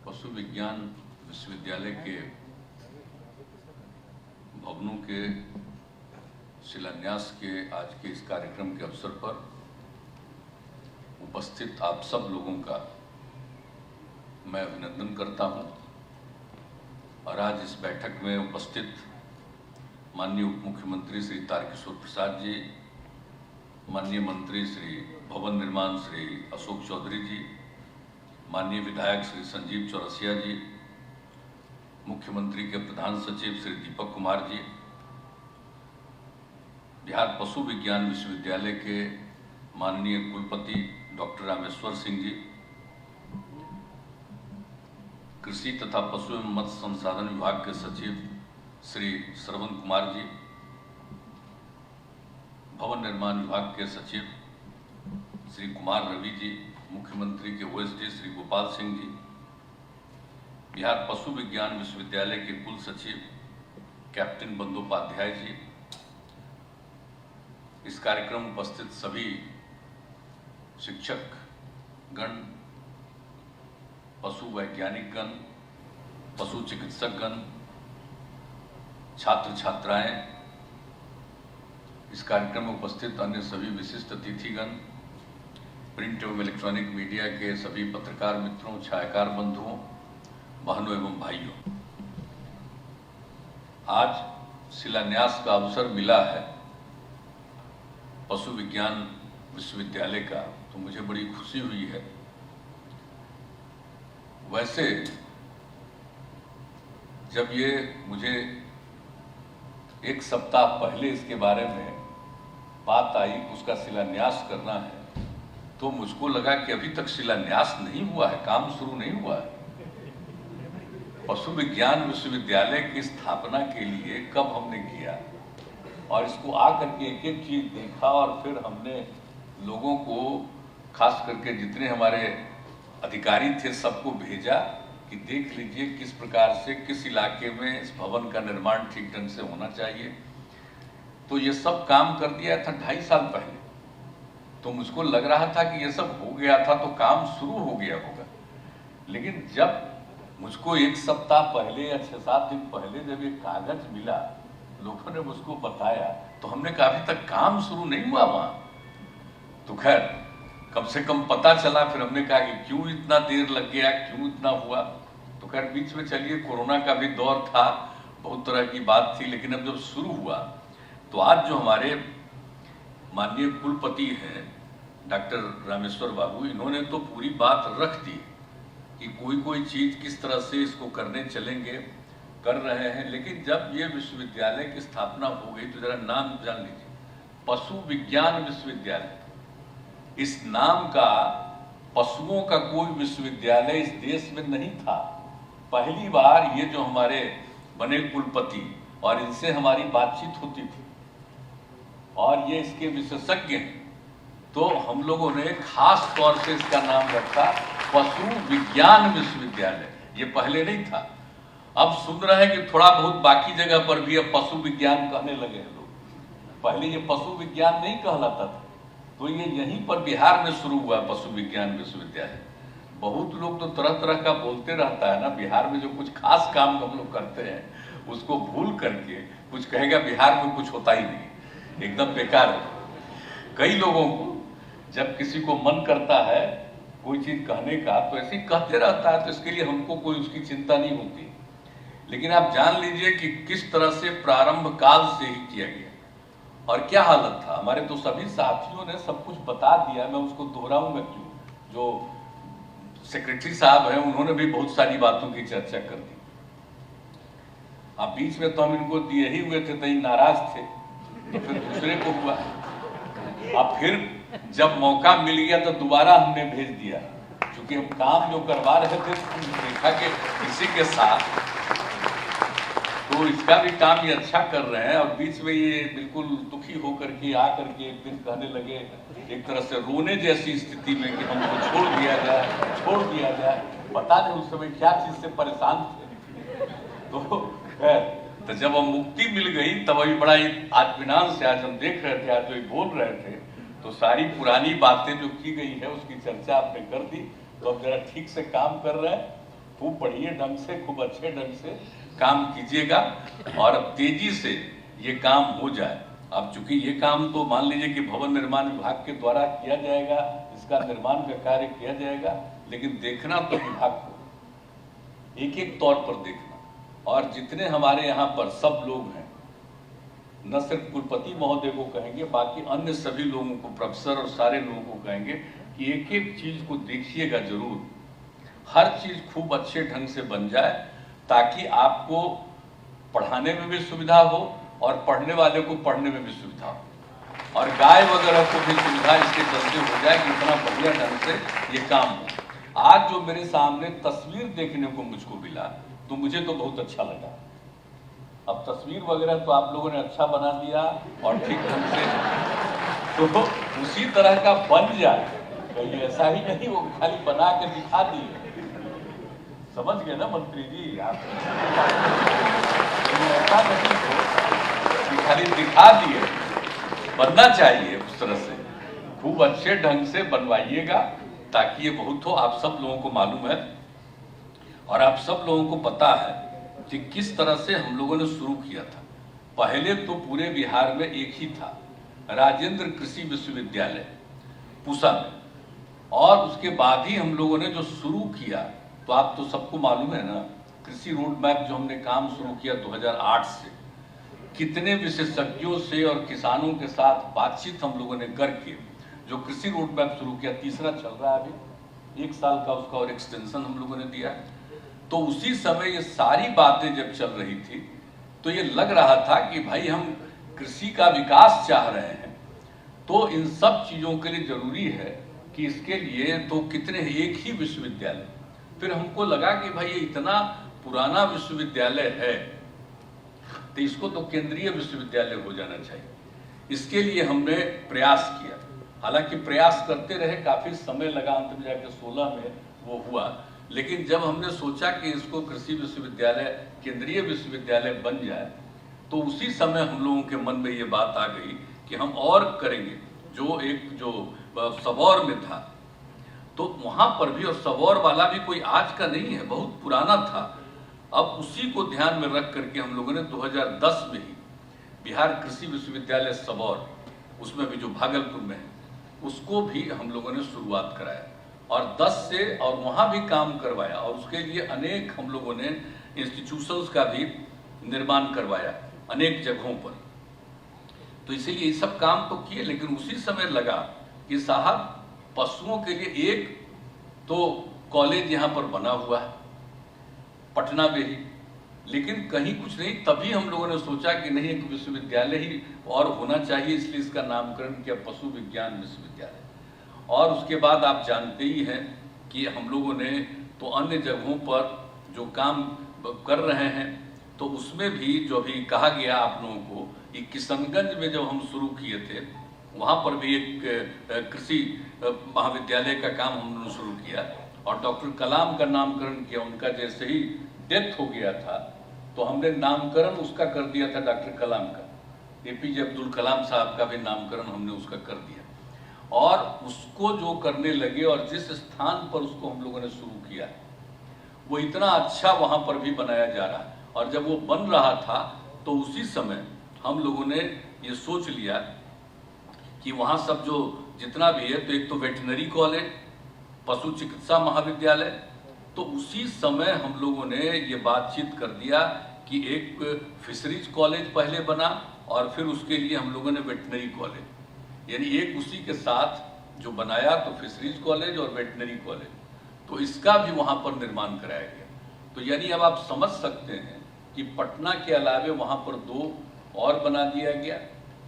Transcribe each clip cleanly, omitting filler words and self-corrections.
पशु विज्ञान विश्वविद्यालय के भवनों के शिलान्यास के आज के इस कार्यक्रम के अवसर पर उपस्थित आप सब लोगों का मैं अभिनंदन करता हूं और आज इस बैठक में उपस्थित माननीय उप मुख्यमंत्री श्री तारकिशोर प्रसाद जी, माननीय मंत्री श्री भवन निर्माण श्री अशोक चौधरी जी, माननीय विधायक श्री संजीव चौरसिया जी, मुख्यमंत्री के प्रधान सचिव श्री दीपक कुमार जी, बिहार पशु विज्ञान विश्वविद्यालय के माननीय कुलपति डॉक्टर रामेश्वर सिंह जी, कृषि तथा पशु एवं मत्स्य संसाधन विभाग के सचिव श्री श्रवण कुमार जी, भवन निर्माण विभाग के सचिव श्री कुमार रवि जी, मुख्यमंत्री के ओएसडी श्री गोपाल सिंह जी, बिहार पशु विज्ञान विश्वविद्यालय के कुल सचिव कैप्टन बंदोपाध्याय जी, इस कार्यक्रम में उपस्थित सभी शिक्षक गण, पशु वैज्ञानिक गण, पशु चिकित्सक गण, छात्र छात्राएं, इस कार्यक्रम में उपस्थित अन्य सभी विशिष्ट अतिथिगण, प्रिंट एवं इलेक्ट्रॉनिक मीडिया के सभी पत्रकार मित्रों, छायाकार बंधुओं, बहनों एवं भाइयों, आज शिलान्यास का अवसर मिला है पशु विज्ञान विश्वविद्यालय का, तो मुझे बड़ी खुशी हुई है। वैसे जब ये मुझे एक सप्ताह पहले इसके बारे में बात आई कि उसका शिलान्यास करना है, तो मुझको लगा कि अभी तक शिलान्यास नहीं हुआ है, काम शुरू नहीं हुआ है। पशु विज्ञान विश्वविद्यालय की स्थापना के लिए कब हमने किया और इसको आकर के एक एक चीज देखा और फिर हमने लोगों को, खास करके जितने हमारे अधिकारी थे, सबको भेजा कि देख लीजिए किस प्रकार से किस इलाके में इस भवन का निर्माण ठीक ढंग से होना चाहिए। तो ये सब काम कर दिया था 2.5 साल पहले, तो मुझको लग रहा था कि ये सब हो गया था तो काम शुरू हो गया होगा। लेकिन जब मुझको एक सप्ताह पहले या 6-7 दिन पहले जब ये कागज मिला, लोगों ने मुझको बताया, तो हमने कहा अभी तक काम शुरू नहीं हुआ वहां। तो खैर कम से कम पता चला, फिर हमने कहा कि क्यों इतना देर लग गया, क्यों इतना हुआ। तो खैर बीच में चलिए कोरोना का भी दौर था, बहुत तरह की बात थी, लेकिन अब जब शुरू हुआ तो आज जो हमारे माननीय कुलपति हैं डॉक्टर रामेश्वर बाबू, इन्होंने तो पूरी बात रख दी कि कोई चीज किस तरह से इसको करने चलेंगे, कर रहे हैं। लेकिन जब ये विश्वविद्यालय की स्थापना हो गई तो जरा नाम जान लीजिए, पशु विज्ञान विश्वविद्यालय। इस नाम का पशुओं का कोई विश्वविद्यालय इस देश में नहीं था। पहली बार ये जो हमारे बने कुलपति और इनसे हमारी बातचीत होती थी और ये इसके विशेषज्ञ हैं, तो हम लोगों ने खास तौर से इसका नाम रखा पशु विज्ञान विश्वविद्यालय। ये पहले नहीं था। अब सुन रहे हैं कि थोड़ा बहुत बाकी जगह पर भी अब पशु विज्ञान कहने लगे हैं लोग। पहले ये पशु विज्ञान नहीं कहलाता था, तो ये यहीं पर बिहार में शुरू हुआ पशु विज्ञान विश्वविद्यालय। बहुत लोग तो तरह तरह का बोलते रहता है ना, बिहार में जो कुछ खास काम हम लोग करते हैं उसको भूल करके कुछ कहेगा बिहार में कुछ होता ही नहीं, एकदम बेकार है। कई लोगों को जब किसी को मन करता है कोई चीज कहने का तो ऐसे ही कहते रहता है, तो इसके लिए हमको कोई उसकी चिंता नहीं होती। लेकिन आप जान लीजिए कि किस तरह से प्रारंभ काल से ही किया गया और क्या हालत था। हमारे तो सभी साथियों ने सब कुछ बता दिया, मैं उसको दोहराऊंगा क्यों। जो सेक्रेटरी साहब हैं उन्होंने भी बहुत सारी बातों की चर्चा कर दी। अब बीच में तो हम इनको दिए ही हुए थे, तो नाराज थे, तो फिर दूसरे को हुआ। अब फिर जब मौका मिल गया तो दोबारा हमने भेज दिया, क्योंकि हम काम जो करवा रहे थे देखा कि इसी के साथ तो इसका भी काम ये अच्छा कर रहे हैं। और बीच में ये बिल्कुल दुखी होकर के आकर के एक दिन कहने लगे, एक तरह से रोने जैसी स्थिति में कि हमको छोड़ दिया जाए। पता नहीं उस समय क्या चीज से परेशान थे। तो जब हम मुक्ति मिल गई तब अभी बड़ा इत्मीनान से आज हम देख रहे थे, आज जो बोल रहे थे, तो सारी पुरानी बातें जो की गई है उसकी चर्चा आपने कर दी। तो अब जरा ठीक से काम कर रहे हैं खूब बढ़िया ढंग से, खूब अच्छे ढंग से काम कीजिएगा और अब तेजी से ये काम हो जाए। अब चूंकि ये काम तो मान लीजिए कि भवन निर्माण विभाग के द्वारा किया जाएगा, इसका निर्माण का कार्य किया जाएगा, लेकिन देखना तो विभाग को एक एक तौर पर देखना। और जितने हमारे यहाँ पर सब लोग हैं, न सिर्फ कुलपति महोदय को कहेंगे, बाकी अन्य सभी लोगों को, प्रोफेसर और सारे लोगों को कहेंगे कि एक एक चीज को देखिएगा जरूर, हर चीज खूब अच्छे ढंग से बन जाए, ताकि आपको पढ़ाने में भी सुविधा हो और पढ़ने वाले को पढ़ने में भी सुविधा हो, और गाय वगैरह को भी सुविधा इसके चलते हो जाए कि इतना बढ़िया ढंग से ये काम हो। आज जो मेरे सामने तस्वीर देखने को मुझको मिला तो मुझे तो बहुत अच्छा लगा। अब तस्वीर वगैरह तो आप लोगों ने अच्छा बना दिया और ठीक ढंग से, तो उसी तरह का बन जाए, कहीं ऐसा ही नहीं वो खाली बना के दिखा दिए। समझ गए ना मंत्री जी आप? ऐसा नहीं हो कि खाली दिखा दिए, बनना चाहिए उस तरह से, खूब अच्छे ढंग से बनवाइएगा ताकि ये बहुत हो। आप सब लोगों को मालूम है और आप सब लोगों को पता है कि किस तरह से हम लोगों ने शुरू किया था। पहले तो पूरे बिहार में एक ही था, राजेंद्र कृषि विश्वविद्यालय पूसा में, और उसके बाद ही हम लोगों ने जो शुरू किया, तो आप तो सबको मालूम है ना, कृषि रोड मैप जो हमने काम शुरू किया 2008 से, कितने विशेषज्ञों से और किसानों के साथ बातचीत हम लोगों ने करके जो कृषि रोड मैप शुरू किया, तीसरा चल रहा है अभी, 1 साल का उसका और एक्सटेंशन हम लोगों ने दिया। तो उसी समय ये सारी बातें जब चल रही थी तो ये लग रहा था कि भाई हम कृषि का विकास चाह रहे हैं, तो इन सब चीजों के लिए जरूरी है कि इसके लिए तो कितने एक ही विश्वविद्यालय। फिर हमको लगा कि भाई ये इतना पुराना विश्वविद्यालय है तो इसको तो केंद्रीय विश्वविद्यालय हो जाना चाहिए। इसके लिए हमने प्रयास किया, हालांकि प्रयास करते रहे, काफी समय लगा, अंत में जाकर 16 में वो हुआ। लेकिन जब हमने सोचा कि इसको कृषि विश्वविद्यालय केंद्रीय विश्वविद्यालय बन जाए, तो उसी समय हम लोगों के मन में ये बात आ गई कि हम और करेंगे। जो सबौर में था, तो वहां पर भी, और सबौर वाला भी कोई आज का नहीं है, बहुत पुराना था। अब उसी को ध्यान में रख करके हम लोगों ने 2010 में ही बिहार कृषि विश्वविद्यालय सबौर, उसमें भी जो भागलपुर में है, उसको भी हम लोगों ने शुरुआत कराया और 10 से और वहां भी काम करवाया, और उसके लिए अनेक हम लोगों ने इंस्टीट्यूशंस का भी निर्माण करवाया अनेक जगहों पर। तो इसीलिए ये सब काम तो किए, लेकिन उसी समय लगा कि साहब पशुओं के लिए एक तो कॉलेज यहाँ पर बना हुआ है पटना में ही, लेकिन कहीं कुछ नहीं। तभी हम लोगों ने सोचा कि नहीं, एक विश्वविद्यालय ही और होना चाहिए, इसलिए इसका नामकरण किया पशु विज्ञान विश्वविद्यालय। और उसके बाद आप जानते ही हैं कि हम लोगों ने तो अन्य जगहों पर जो काम कर रहे हैं, तो उसमें भी जो अभी कहा गया आप लोगों को कि किशनगंज में जब हम शुरू किए थे, वहाँ पर भी एक कृषि महाविद्यालय का काम हमने शुरू किया और डॉक्टर कलाम का नामकरण किया। उनका जैसे ही डेथ हो गया था तो हमने नामकरण उसका कर दिया था, डॉक्टर कलाम का, APJ अब्दुल कलाम साहब का भी नामकरण हमने उसका कर दिया। और उसको जो करने लगे और जिस स्थान पर उसको हम लोगों ने शुरू किया, वो इतना अच्छा वहां पर भी बनाया जा रहा है। और जब वो बन रहा था तो उसी समय हम लोगों ने ये सोच लिया कि वहां सब जो जितना भी है, तो एक तो वेटनरी कॉलेज, पशु चिकित्सा महाविद्यालय, तो उसी समय हम लोगों ने ये बातचीत कर दिया कि एक फिशरीज कॉलेज पहले बना और फिर उसके लिए हम लोगों ने वेटनरी कॉलेज, यानी एक उसी के साथ जो बनाया, तो फिशरीज कॉलेज और वेटनरी कॉलेज, तो इसका भी वहां पर निर्माण कराया गया। तो यानी अब आप समझ सकते हैं कि पटना के अलावे वहां पर 2 और बना दिया गया।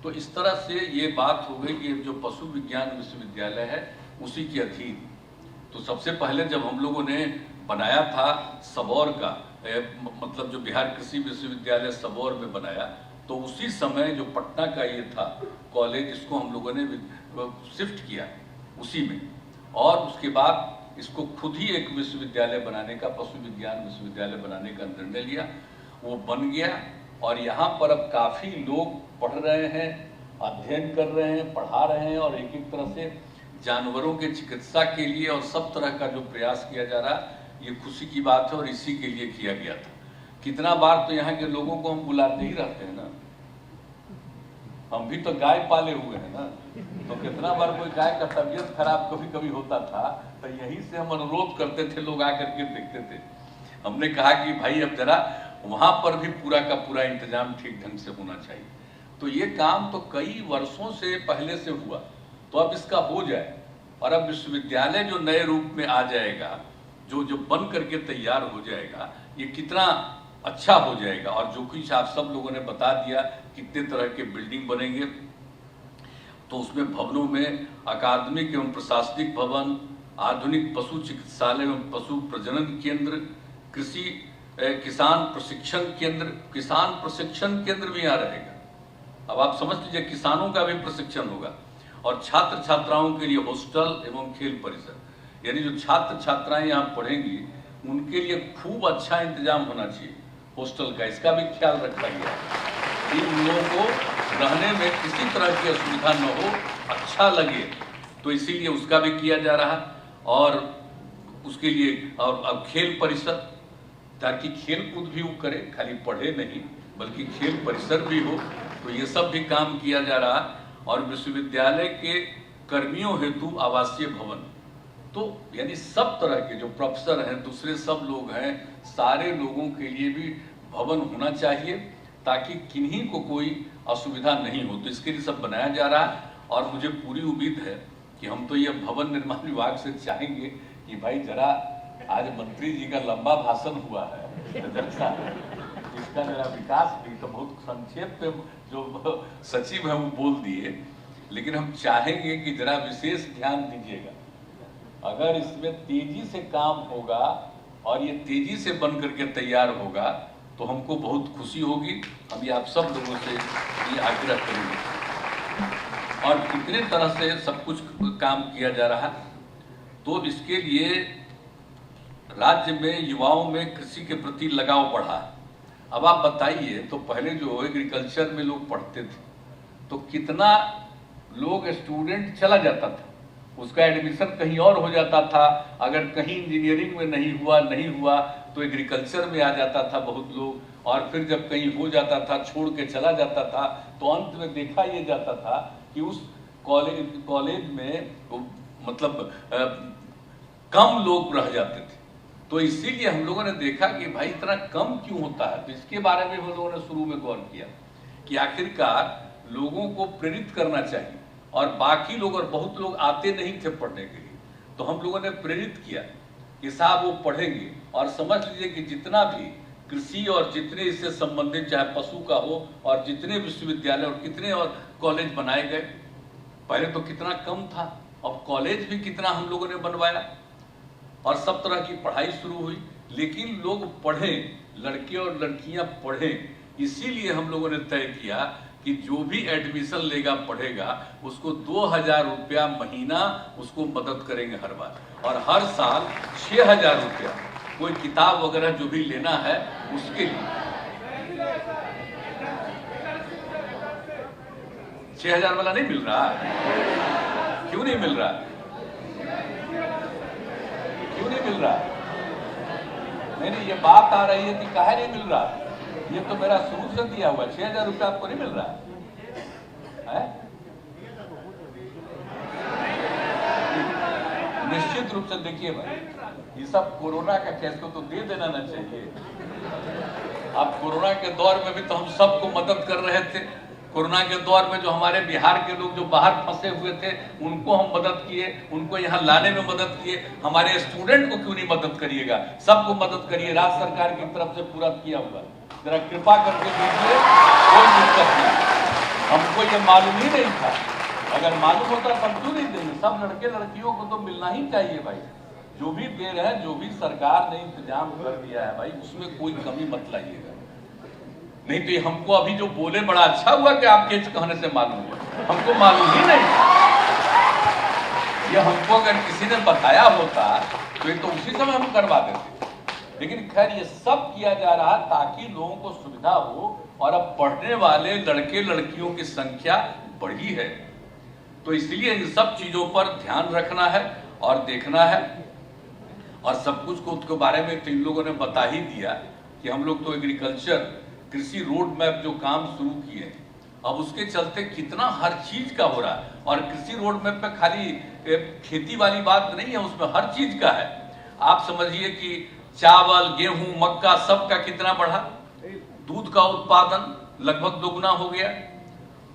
तो इस तरह से ये बात हो गई कि जो पशु विज्ञान विश्वविद्यालय है उसी के अधीन। तो सबसे पहले जब हम लोगों ने बनाया था सबौर का, मतलब जो बिहार कृषि विश्वविद्यालय सबौर में बनाया, तो उसी समय जो पटना का ये था कॉलेज, इसको हम लोगों ने शिफ्ट किया उसी में, और उसके बाद इसको खुद ही एक विश्वविद्यालय बनाने का, पशु विज्ञान विश्वविद्यालय बनाने का निर्णय लिया। वो बन गया और यहाँ पर अब काफ़ी लोग पढ़ रहे हैं, अध्ययन कर रहे हैं, पढ़ा रहे हैं, और एक एक तरह से जानवरों के चिकित्सा के लिए और सब तरह का जो प्रयास किया जा रहा है, ये खुशी की बात है और इसी के लिए किया गया था। कितना बार तो यहाँ के लोगों को हम बुलाते ही रहते हैं ना, हम भी तो गाय पाले हुए हैं ना, तो कितना बार कोई गाय का तबीयत खराब कभी कभी होता था तो यहीं से हम अनुरोध करते थे, लोग आकर के देखते थे। हमने कहा कि भाई अब जरा वहां पर भी पूरा का पूरा इंतजाम ठीक ढंग से होना चाहिए। तो ये काम तो कई वर्षों से पहले से हुआ, तो अब इसका हो जाए और अब विश्वविद्यालय जो नए रूप में आ जाएगा, जो जो बन करके तैयार हो जाएगा, ये कितना अच्छा हो जाएगा। और जो कुछ आप सब लोगों ने बता दिया कितने तरह के बिल्डिंग बनेंगे, तो उसमें भवनों में अकादमिक एवं प्रशासनिक भवन, आधुनिक पशु चिकित्सालय एवं पशु प्रजनन केंद्र, कृषि किसान प्रशिक्षण केंद्र भी यहाँ रहेगा। अब आप समझ लीजिए किसानों का भी प्रशिक्षण होगा और छात्र छात्राओं के लिए हॉस्टल एवं खेल परिसर, यानी जो छात्र छात्राएं यहाँ पढ़ेंगी उनके लिए खूब अच्छा इंतजाम होना चाहिए हॉस्टल का, इसका भी ख्याल रखा गया कि उन लोगों को रहने में किसी तरह की असुविधा न हो, अच्छा लगे, तो इसीलिए उसका भी किया जा रहा। और उसके लिए और अब खेल परिसर, ताकि खेल कूद भी वो करे, खाली पढ़े नहीं बल्कि खेल परिसर भी हो, तो ये सब भी काम किया जा रहा। और विश्वविद्यालय के कर्मियों हेतु आवासीय भवन, तो यानी सब तरह के जो प्रोफेसर हैं, दूसरे सब लोग हैं, सारे लोगों के लिए भी भवन होना चाहिए ताकि किन्हीं को कोई असुविधा नहीं हो। तो इसके लिए सब बनाया जा रहा है और मुझे पूरी उम्मीद है कि हम तो ये भवन निर्माण विभाग से चाहेंगे कि भाई जरा आज मंत्री जी का लंबा भाषण हुआ है, इसका जरा विकास भी तो बहुत संक्षेप में जो सचिव है वो बोल दिए, लेकिन हम चाहेंगे कि जरा विशेष ध्यान दीजिएगा। अगर इसमें तेजी से काम होगा और ये तेजी से बन करके तैयार होगा तो हमको बहुत खुशी होगी। हम ये आप सब लोगों से ये आग्रह करेंगे। और कितने तरह से सब कुछ काम किया जा रहा है, तो इसके लिए राज्य में युवाओं में कृषि के प्रति लगाव बढ़ा। अब आप बताइए, तो पहले जो एग्रीकल्चर में लोग पढ़ते थे तो कितना लोग स्टूडेंट चला जाता था, उसका एडमिशन कहीं और हो जाता था। अगर कहीं इंजीनियरिंग में नहीं हुआ तो एग्रीकल्चर में आ जाता था बहुत लोग, और फिर जब कहीं हो जाता था छोड़ के चला जाता था। तो अंत में देखा ये जाता था कि उस कॉलेज में मतलब कम लोग रह जाते थे। तो इसीलिए हम लोगों ने देखा कि भाई इतना कम क्यों होता है, तो इसके बारे में हम लोगों ने शुरू में गौर किया कि आखिरकार लोगों को प्रेरित करना चाहिए। और बाकी लोग, और बहुत लोग आते नहीं थे पढ़ने के लिए, तो हम लोगों ने प्रेरित किया कि साहब वो पढ़ेंगे। और समझ लीजिए कि जितना भी कृषि और जितने इससे संबंधित, चाहे पशु का हो, और जितने विश्वविद्यालय और कितने और कॉलेज बनाए गए, पहले तो कितना कम था, अब कॉलेज भी कितना हम लोगों ने बनवाया और सब तरह की पढ़ाई शुरू हुई। लेकिन लोग पढ़ें, लड़के और लड़कियां पढ़ें, इसीलिए हम लोगों ने तय किया कि जो भी एडमिशन लेगा पढ़ेगा उसको 2000 रुपया महीना उसको मदद करेंगे हर बार, और हर साल 6000 रुपया कोई किताब वगैरह जो भी लेना है उसके लिए। 6000 वाला नहीं मिल रहा? क्यों नहीं मिल रहा? क्यों नहीं मिल रहा? नहीं, ये बात आ रही है कि काहे नहीं मिल रहा। ये तो मेरा शुरू से दिया हुआ 6000 रुपया आपको नहीं मिल रहा है? निश्चित रूप से देखिए भाई, ये सब कोरोना का केस को तो दे देना ना चाहिए। अब कोरोना के दौर में भी तो हम सबको मदद कर रहे थे। कोरोना के दौर में जो हमारे बिहार के लोग जो बाहर फंसे हुए थे उनको हम मदद किए, उनको यहाँ लाने में मदद किए। हमारे स्टूडेंट को क्यों नहीं मदद करिएगा? सबको मदद करिए, राज्य सरकार की तरफ से पूरा किया हुआ। जरा कृपा करके दीजिए, कोई दिक्कत नहीं। हमको ये मालूम ही नहीं था, अगर मालूम होता तो हम क्यों नहीं देंगे? सब लड़के लड़कियों को तो मिलना ही चाहिए भाई। जो भी दे रहे हैं, जो भी सरकार ने इंतजाम कर दिया है भाई, उसमें कोई कमी मत लाइएगा। नहीं तो ये हमको अभी जो बोले बड़ा अच्छा हुआ कि आपके कहने से मालूम हुआ, हमको मालूम ही नहीं। ये हमको अगर किसी ने बताया होता तो ये तो उसी समय हम करवा देते। लेकिन खैर ये सब किया जा रहा ताकि लोगों को सुविधा हो, और अब पढ़ने वाले लड़के लड़कियों की संख्या बढ़ी है, तो इसलिए इन सब चीजों पर ध्यान रखना है और देखना है। और सब कुछ को उसके बारे में तो इन लोगों ने बता ही दिया कि हम लोग तो एग्रीकल्चर कृषि रोड मैप जो काम शुरू किए, अब उसके चलते कितना हर चीज का हो रहा है। और कृषि रोड मैप पे खाली खेती वाली बात नहीं है, उसमें हर चीज का है। आप समझिए कि चावल, गेहूं, मक्का सबका कितना बढ़ा, दूध का उत्पादन लगभग दोगुना हो गया,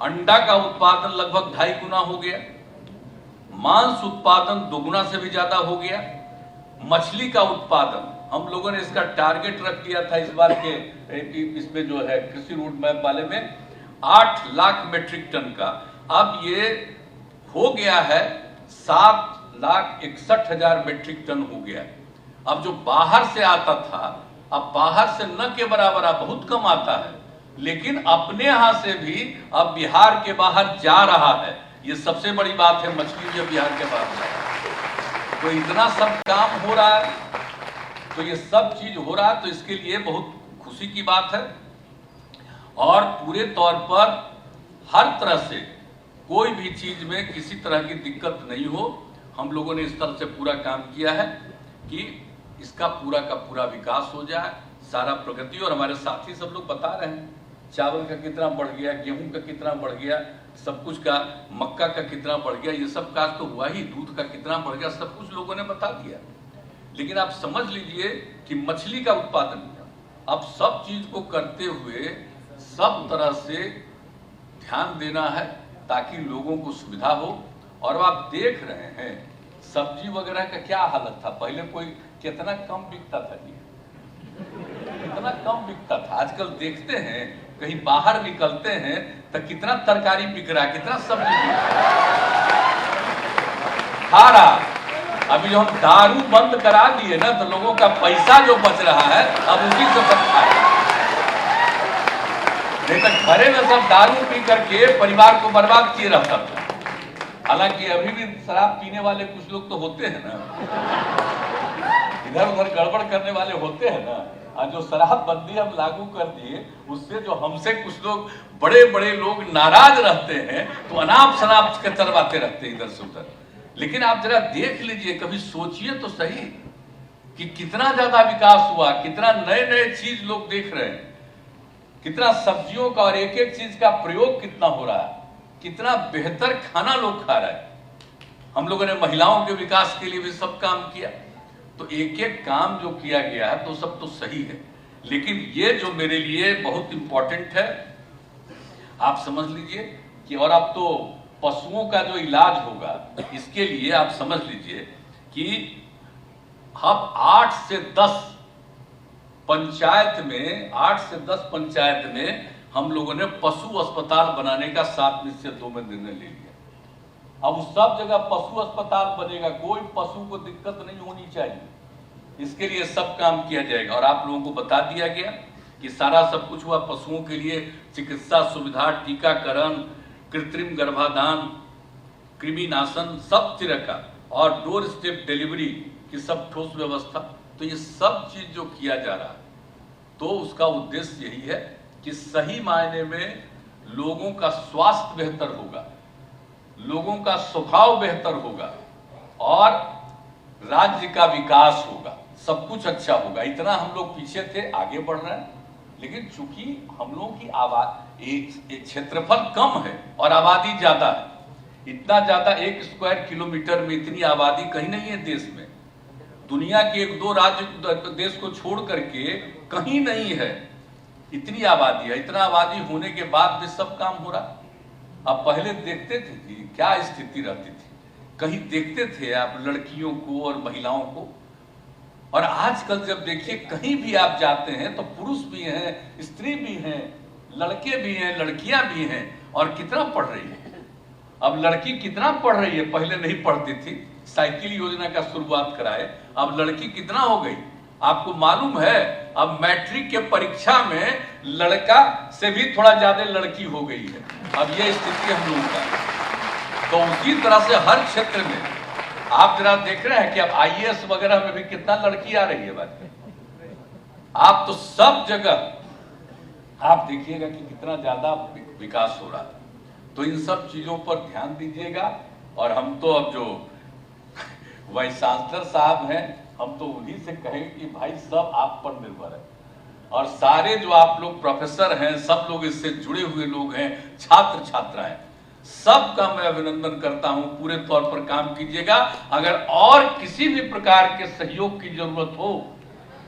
अंडा का उत्पादन लगभग 2.5 गुना हो गया, मांस उत्पादन 2 गुना से भी ज्यादा हो गया, मछली का उत्पादन हम लोगों ने इसका टारगेट रख दिया था इस बार के इसमें जो है कृषि रोड मैप वाले में 8 लाख मीट्रिक टन का, अब ये हो गया है 7,61,000 मीट्रिक टन हो गया। अब जो बाहर से आता था, अब बाहर से न के बराबर बहुत कम आता है, लेकिन अपने यहां से भी अब बिहार के बाहर जा रहा है। ये सबसे बड़ी बात है, मछली जो बिहार के बाहर जा रहा है। तो इतना सब काम हो रहा है, तो ये सब चीज हो रहा है, तो इसके लिए बहुत खुशी की बात है। और पूरे तौर पर हर तरह से कोई भी चीज में किसी तरह की दिक्कत नहीं हो, हम लोगों ने इस तरह से पूरा काम किया है कि इसका पूरा का पूरा विकास हो जाए, सारा प्रगति। और हमारे साथी सब लोग बता रहे हैं चावल का कितना बढ़ गया, गेहूं का कितना बढ़ गया, सब कुछ का, मक्का का कितना बढ़ गया, ये सब काज तो हुआ ही, दूध का कितना बढ़ गया, सब कुछ लोगों ने बता दिया। लेकिन आप समझ लीजिए कि मछली का उत्पादन, अब सब चीज को करते हुए सब तरह से ध्यान देना है ताकि लोगों को सुविधा हो। और आप देख रहे हैं सब्जी वगैरह का क्या हालत था, पहले कोई कितना कम बिकता था जी, कितना कम बिकता था। आजकल देखते हैं कहीं बाहर निकलते हैं तो कितना तरकारी बिक रहा है, कितना सब्जी बिक रहा है। खारा, अभी जो हम दारू बंद करा दिए ना, तो लोगों का पैसा जो बच रहा है अब उसी से सब खाए। नहीं तो घरे में सब दारू पी करके परिवार को बर्बाद किए रहता था। हालांकि अभी भी शराब पीने वाले कुछ लोग तो होते हैं ना, इधर उधर गड़बड़ करने वाले होते हैं ना। और जो शराबबंदी हम लागू कर दिए, उससे जो हमसे कुछ लोग बड़े बड़े लोग नाराज रहते हैं, तो अनाप शनाप के चलवाते रहते हैं इधर से उधर। लेकिन आप जरा देख लीजिए, कभी सोचिए तो सही कि कितना ज्यादा विकास हुआ, कितना नए नए चीज लोग देख रहे हैं, कितना सब्जियों का और एक एक चीज का प्रयोग कितना हो रहा है, कितना बेहतर खाना लोग खा रहे हैं। हम लोगों ने महिलाओं के विकास के लिए भी सब काम किया। तो एक एक काम जो किया गया है तो सब तो सही है, लेकिन ये जो मेरे लिए बहुत इंपॉर्टेंट है, आप समझ लीजिए कि और अब तो पशुओं का जो इलाज होगा, इसके लिए आप समझ लीजिए कि अब 8 से 10 पंचायत में, 8 से 10 पंचायत में हम लोगों ने पशु अस्पताल बनाने का 7 में से 2 में निर्णय ले लिया। अब सब जगह पशु अस्पताल बनेगा, कोई पशु को दिक्कत नहीं होनी चाहिए, इसके लिए सब काम किया जाएगा। और आप लोगों को बता दिया गया कि सारा सब कुछ हुआ। पशुओं के लिए चिकित्सा सुविधा, टीकाकरण, कृत्रिम गर्भाधान, कृमिनाशन, सब तरह का, और डोर स्टेप डिलीवरी की सब ठोस व्यवस्था। तो ये सब चीज जो किया जा रहा है, तो उसका उद्देश्य यही है कि सही मायने में लोगों का स्वास्थ्य बेहतर होगा, लोगों का स्वभाव बेहतर होगा और राज्य का विकास होगा, सब कुछ अच्छा होगा। इतना हम लोग पीछे थे, आगे बढ़ रहे हैं। लेकिन चूंकि हम लोगों की आबादी, एक क्षेत्रफल कम है और आबादी ज्यादा है, इतना ज्यादा 1 स्क्वायर किलोमीटर में इतनी आबादी कहीं नहीं है देश में। दुनिया के 1-2 राज्य देश को छोड़ करके कहीं नहीं है, इतनी आबादी है। इतना आबादी होने के बाद भी सब काम हो रहा। अब पहले देखते थे जी क्या स्थिति रहती थी, कहीं देखते थे आप लड़कियों को और महिलाओं को, और आजकल जब देखिए कहीं भी आप जाते हैं तो पुरुष भी हैं, स्त्री भी हैं, लड़के भी हैं, लड़कियां भी हैं, और कितना पढ़ रही है। अब लड़की कितना पढ़ रही है, पहले नहीं पढ़ती थी, साइकिल योजना का शुरुआत कराए, अब लड़की कितना हो गई आपको मालूम है। अब मैट्रिक के परीक्षा में लड़का से भी थोड़ा ज्यादा लड़की हो गई है। अब ये स्थिति हम लोगों का। तो उसी तरह से हर क्षेत्र में आप जरा देख रहे हैं कि अब IAS वगैरह में भी कितना लड़की आ रही है बात। आप तो सब जगह आप देखिएगा कि कितना ज्यादा विकास हो रहा है। तो इन सब चीजों पर ध्यान दीजिएगा। और हम तो अब जो वाइस चांसलर साहब हैं, हम तो उन्हीं से कहेंगे कि भाई सब आप पर निर्भर है, और सारे जो आप लोग प्रोफेसर हैं, सब लोग इससे जुड़े हुए लोग हैं, छात्र छात्राएं, सबका मैं अभिनंदन करता हूं। पूरे तौर पर काम कीजिएगा। अगर और किसी भी प्रकार के सहयोग की जरूरत हो,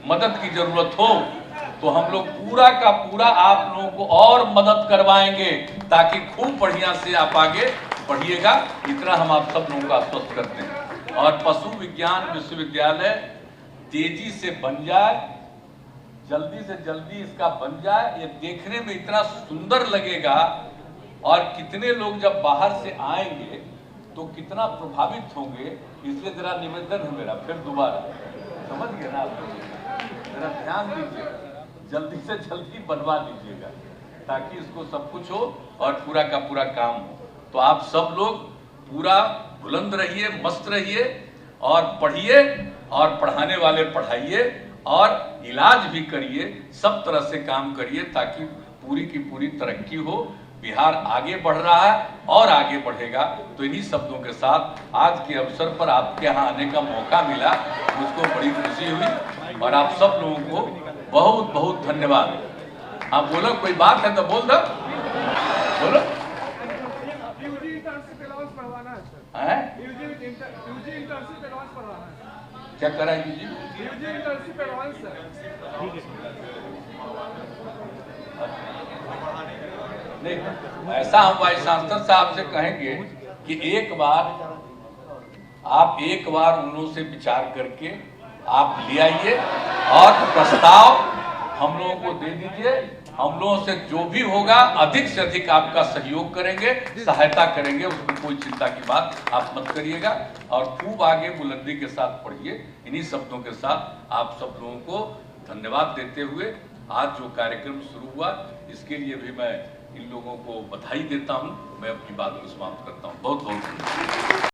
मदद की जरूरत हो, तो हम लोग पूरा का पूरा आप लोगों को और मदद करवाएंगे, ताकि खूब बढ़िया से आप आगे बढ़िएगा। इतना हम आप सब लोगों को आश्वस्त करते हैं। और पशु विज्ञान विश्वविद्यालय तेजी से बन जाए, जल्दी से जल्दी इसका बन जाए। ये देखने में इतना सुंदर लगेगा, और कितने लोग जब बाहर से आएंगे तो कितना प्रभावित होंगे। इसलिए जरा निवेदन है मेरा, फिर दोबारा, समझ गए ना आप, जरा ध्यान दीजिए, जल्दी से जल्दी बनवा दीजिएगा, ताकि इसको सब कुछ हो और पूरा का पूरा काम हो। तो आप सब लोग पूरा बुलंद रहिए, मस्त रहिए, और पढ़िए, और पढ़ाने वाले पढ़ाइए, और इलाज भी करिए, सब तरह से काम करिए, ताकि पूरी की पूरी तरक्की हो। बिहार आगे बढ़ रहा है और आगे बढ़ेगा। तो इन्हीं शब्दों के साथ आज के अवसर पर आपके यहाँ आने का मौका मिला, मुझको बड़ी खुशी हुई, और आप सब लोगों को बहुत बहुत धन्यवाद। आप बोलो, कोई बात है तो बोल दो, बोलो। क्या करा है जी? नहीं, ऐसा हम वाइस चांसलर साहब से कहेंगे कि एक बार उन लोगों से विचार करके आप ले आइए, और प्रस्ताव हम लोगों को दे दीजिए। हम लोगों से जो भी होगा अधिक से अधिक आपका सहयोग करेंगे, सहायता करेंगे, उसमें कोई चिंता की बात आप मत करिएगा। और खूब आगे बुलंदी के साथ पढ़िए। इन्हीं शब्दों के साथ आप सब लोगों को धन्यवाद देते हुए आज जो कार्यक्रम शुरू हुआ, इसके लिए भी मैं इन लोगों को बधाई देता हूं। मैं अपनी बात को समाप्त करता हूं। बहुत बहुत धन्यवाद।